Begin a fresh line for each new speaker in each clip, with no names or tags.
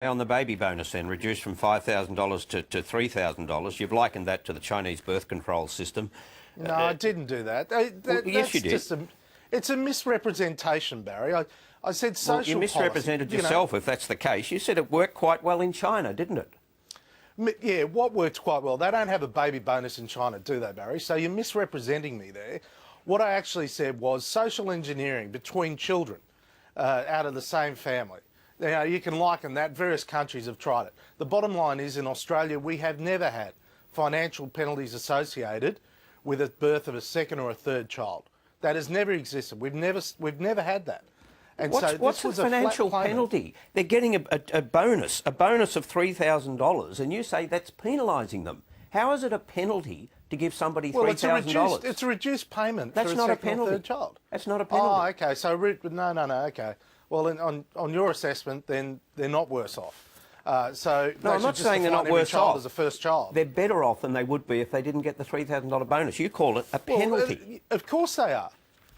On the baby bonus then, reduced from $5,000 to $3,000, you've likened that to the Chinese birth control system.
No, I didn't do that.
Yes, you did.
It's a misrepresentation, Barry. I said social
Well, you misrepresented
policy,
yourself, if that's the case. You said it worked quite well in China, didn't it?
Yeah, what worked quite well? They don't have a baby bonus in China, do they, Barry? So you're misrepresenting me there. What I actually said was social engineering between children out of the same family. Now, you can liken that. Various countries have tried it. The bottom line is, in Australia, we have never had financial penalties associated with the birth of a second or a third child. That has never existed. We've never had that. And
what's a financial penalty? They're getting a bonus of $3,000, and you say that's penalising them. How is it a penalty to give somebody $3,000?
It's a reduced payment
that's
for
not
a
penalty.
second or third child.
That's not a penalty.
Oh, okay. So no, okay. Well, on your assessment, then they're not worse off. So
no, I'm not saying they're not worse off.
As a first child,
they're better off than they would be if they didn't get the $3,000 bonus. You call it a penalty.
Well, of course they are.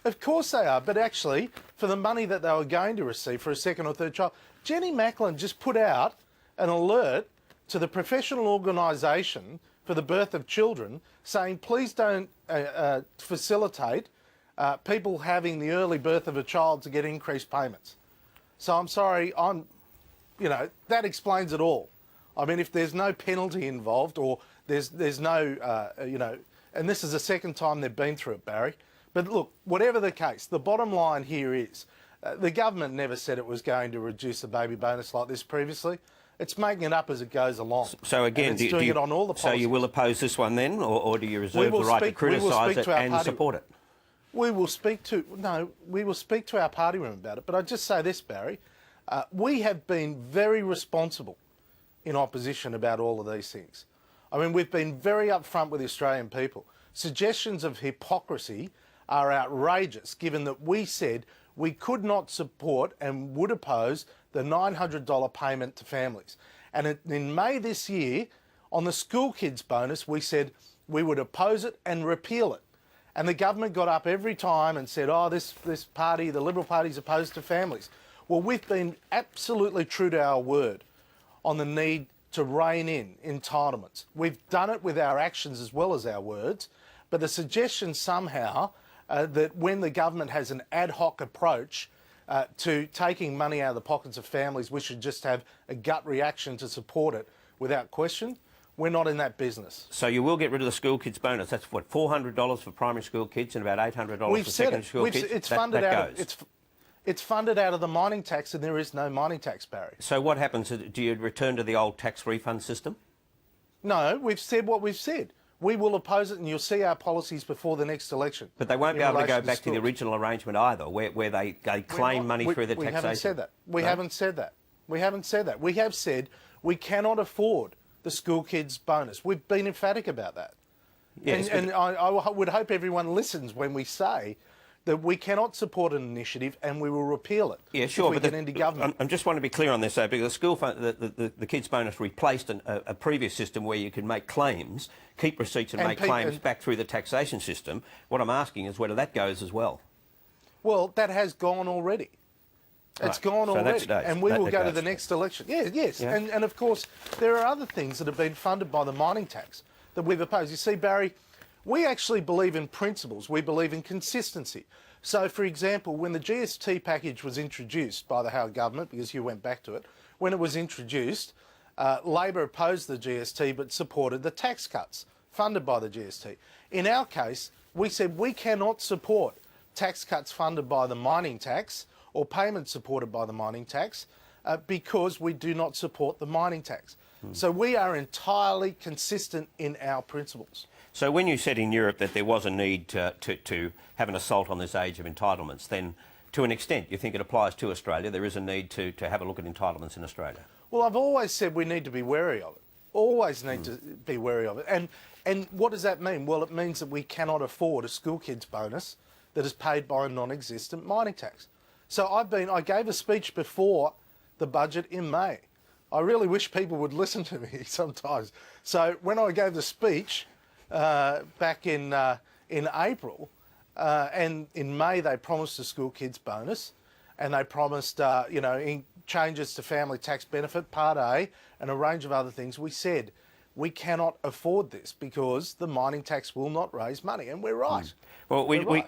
Of course they are. But actually, for the money that they were going to receive for a second or third child, Jenny Macklin just put out an alert to the professional organisation for the birth of children, saying please don't facilitate people having the early birth of a child to get increased payments. So I'm sorry, that explains it all. I mean, if there's no penalty involved, or there's no, and this is the second time they've been through it, Barry. But look, whatever the case, the bottom line here is the government never said it was going to reduce the baby bonus like this previously. It's making it up as it goes along.
So again,
do you, it on all the
so you will oppose this one then, or do you reserve the right to criticise it and support it?
We will speak to our party room about it. But I just say this, Barry, we have been very responsible in opposition about all of these things. I mean, we've been very upfront with the Australian people. Suggestions of hypocrisy are outrageous, given that we said we could not support and would oppose the $900 payment to families. And in May this year, on the school kids bonus, we said we would oppose it and repeal it. And the government got up every time and said, oh, this party, the Liberal Party, is opposed to families. Well, we've been absolutely true to our word on the need to rein in entitlements. We've done it with our actions as well as our words, but the suggestion somehow that when the government has an ad hoc approach to taking money out of the pockets of families, we should just have a gut reaction to support it without question. We're not in that business.
So you will get rid of the school kids bonus. That's what, $400 for primary school kids and about $800 for secondary school kids?
It's funded out of the mining tax, and there is no mining tax, Barry.
So what happens? Do you return to the old tax refund system?
No, we've said what we've said. We will oppose it, and you'll see our policies before the next election.
But they won't be able to go back to the original arrangement either, where they claim money through the taxation.
We haven't said that. We haven't said that. We haven't said that. We have said we cannot afford the school kids bonus. We've been emphatic about that.
Yes,
and I would hope everyone listens when we say that we cannot support an initiative and we will repeal it.
Yeah, sure.
If we get into government.
I just want to be clear on this, though, because the school fund, the kids bonus replaced a previous system where you could make claims, keep receipts and make claims back through the taxation system. What I'm asking is whether that goes as well.
Well, that has gone already. It's gone already, and we will go to the next election. Yes. Yeah. And of course, there are other things that have been funded by the mining tax that we've opposed. You see, Barry, we actually believe in principles. We believe in consistency. So, for example, when the GST package was introduced by the Howard government, because you went back to it, when it was introduced, Labor opposed the GST but supported the tax cuts funded by the GST. In our case, we said we cannot support tax cuts funded by the mining tax or payments supported by the mining tax because we do not support the mining tax. So we are entirely consistent in our principles.
So when you said in Europe that there was a need to have an assault on this age of entitlements, then to an extent you think it applies to Australia. There is a need to have a look at entitlements in Australia.
Well, I've always said we need to be wary of it. Always need to be wary of it. And what does that mean? Well, it means that we cannot afford a school kids bonus that is paid by a non-existent mining tax. So I gave a speech before the budget in May. I really wish people would listen to me sometimes. So when I gave the speech back in April, and in May they promised a school kids bonus, and they promised, changes to family tax benefit, Part A, and a range of other things, we said we cannot afford this because the mining tax will not raise money, and we're right.
Well, we do